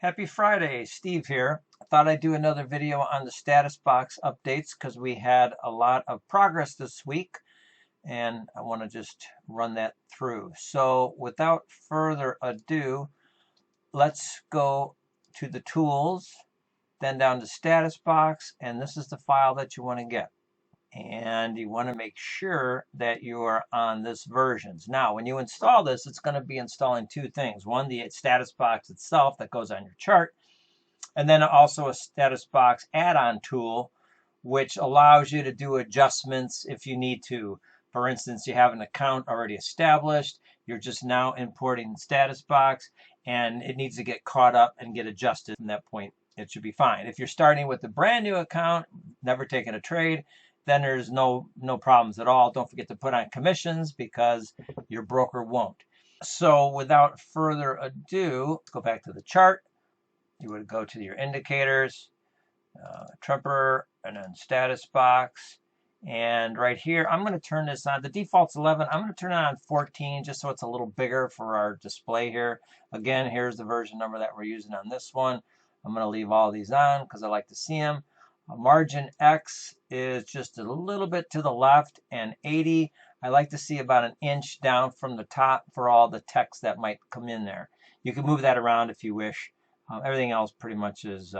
Happy Friday, Steve here. I thought I'd do another video on the status box updates because we had a lot of progress this week and I want to just run that through. So without further ado, let's go to the tools, then down to status box, and this is the file that you want to get. And you want to make sure that you are on this versions. Now, when you install this, it's going to be installing two things. One, the status box itself that goes on your chart, and then also a status box add-on tool, which allows you to do adjustments if you need to. For instance, you have an account already established, you're just now importing status box, and it needs to get caught up and get adjusted. From that point, it should be fine. If you're starting with a brand new account, never taken a trade, then there's no problems at all. Don't forget to put on commissions because your broker won't. So without further ado, let's go back to the chart. You would go to your indicators, trumper, and then status box. And right here, I'm going to turn this on. The default's 11. I'm going to turn it on 14 just so it's a little bigger for our display here. Again, here's the version number that we're using on this one. I'm going to leave all these on because I like to see them. Margin X is just a little bit to the left, and 80. I like to see about an inch down from the top for all the text that might come in there. You can move that around if you wish. Everything else pretty much is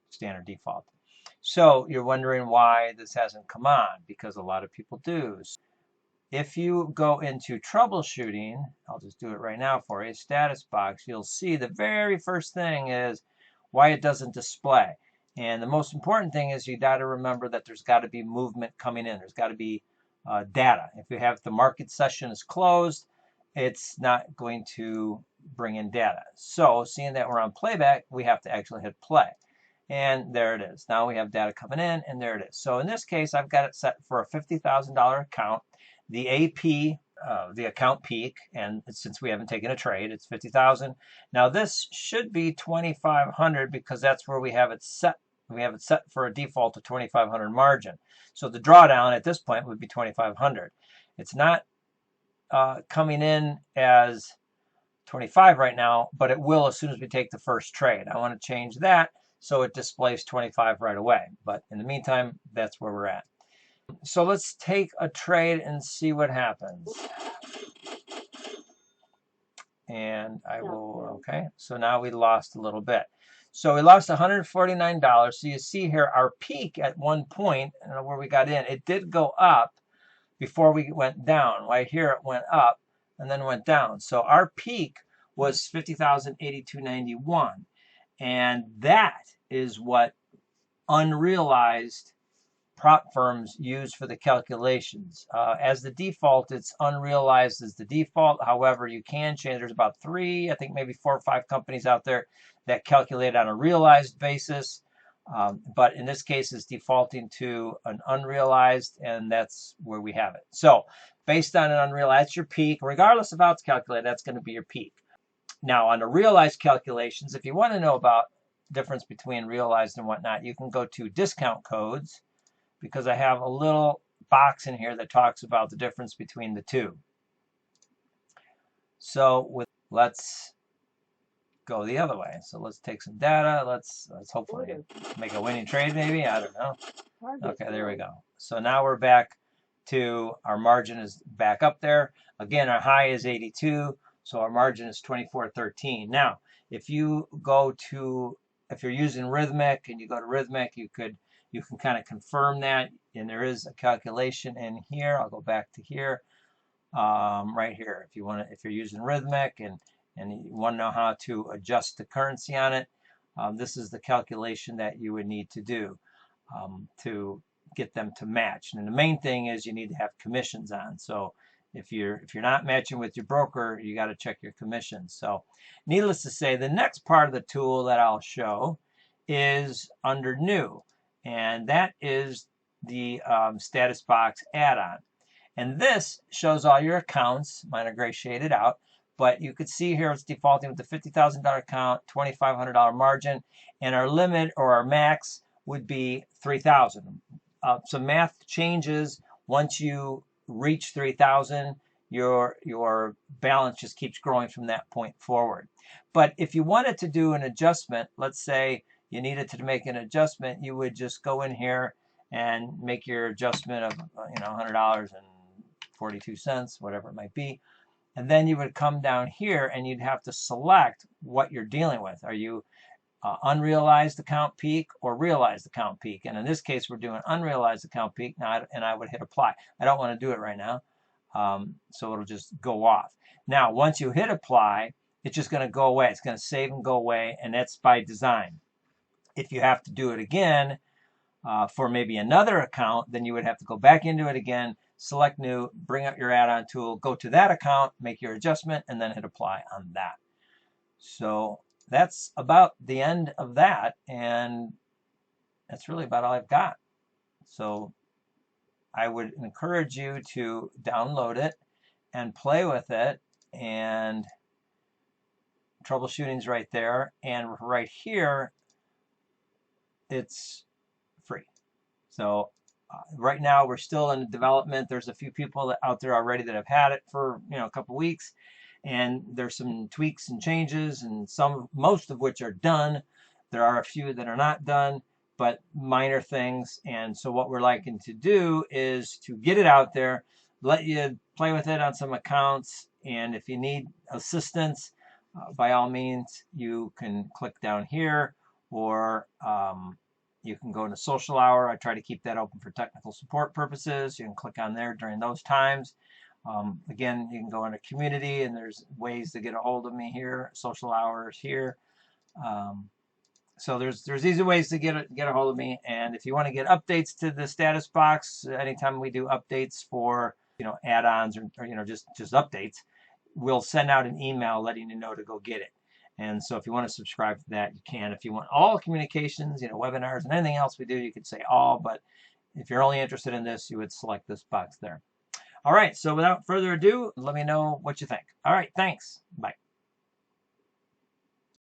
standard default. So you're wondering why this hasn't come on, because a lot of people do. If you go into troubleshooting, I'll just do it right now for you, status box, you'll see the very first thing is why it doesn't display. And the most important thing is you got to remember that there's got to be movement coming in. There's got to be data. If you have the market session is closed, it's not going to bring in data. So seeing that we're on playback, we have to actually hit play. And there it is. Now we have data coming in, and there it is. So in this case, I've got it set for a $50,000 account. The AP, the account peak, and since we haven't taken a trade, it's 50,000. Now this should be 2,500 because that's where we have it set. We have it set for a default of 2,500 margin. So the drawdown at this point would be 2,500. It's not coming in as 25 right now, but it will as soon as we take the first trade. I want to change that so it displays 25 right away. But in the meantime, that's where we're at. So let's take a trade and see what happens. And I will, okay, so now we lost a little bit. So we lost $149. So you see here our peak at one point, where we got in, it did go up before we went down. Right here it went up and then went down. So our peak was 50,082.91. And that is what unrealized prop firms use for the calculations. As the default, it's unrealized as the default. However, you can change. There's about 3, I think maybe 4 or 5 companies out there that calculate on a realized basis. But in this case, it's defaulting to an unrealized, and that's where we have it. So based on an unrealized, that's your peak. Regardless of how it's calculated, that's going to be your peak. Now, on the realized calculations, if you want to know about difference between realized and whatnot, you can go to discount codes, because I have a little box in here that talks about the difference between the two. So let's go the other way. So let's take some data. Let's hopefully make a winning trade maybe. I don't know. Okay, there we go. So now we're back to our margin is back up there. Again, our high is 82. So our margin is 24.13. Now, if you go to, if you're using Rhythmic and you go to Rhythmic, you can kind of confirm that. And there is a calculation in here. I'll go back to here, right here. If you want to, if you're using Rhythmic and you want to know how to adjust the currency on it, this is the calculation that you would need to do to get them to match. And the main thing is you need to have commissions on. So if you're not matching with your broker, you got to check your commissions. So needless to say, the next part of the tool that I'll show is under new, and that is the status box add-on. And this shows all your accounts. Mine are gray shaded out, but you could see here it's defaulting with the $50,000 account, $2,500 margin, and our limit or our max would be 3,000. So math changes once you reach 3,000. your balance just keeps growing from that point forward. But if you wanted to do an adjustment, let's say you needed to make an adjustment, you would just go in here and make your adjustment of $100.42, whatever it might be. And then you would come down here and you'd have to select what you're dealing with. Are you unrealized account peak or realized account peak? And in this case, we're doing unrealized account peak now, and I would hit apply. I don't want to do it right now, so it'll just go off. Now, once you hit apply, it's just going to go away. It's going to save and go away, and that's by design. If you have to do it again for maybe another account, then you would have to go back into it again, select new, bring up your add-on tool, go to that account, make your adjustment, and then hit apply on that. So that's about the end of that, and that's really about all I've got. So I would encourage you to download it and play with it, and troubleshooting's right there, and right here it's free. So right now we're still in development. There's a few people out there already that have had it for a couple weeks, and there's some tweaks and changes, and most of which are done. There are a few that are not done, but minor things. And so what we're liking to do is to get it out there, let you play with it on some accounts, and if you need assistance, by all means, you can click down here, or you can go into social hour. I try to keep that open for technical support purposes. You can click on there during those times. Again, you can go into community, and there's ways to get a hold of me here. Social hours here. So there's easy ways to get a hold of me. And if you want to get updates to the status box, anytime we do updates for add-ons or just updates, we'll send out an email letting you know to go get it. And so if you want to subscribe to that, you can. If you want all communications, webinars and anything else we do, you could say all. But if you're only interested in this, you would select this box there. All right, so without further ado, let me know what you think. All right, thanks. Bye.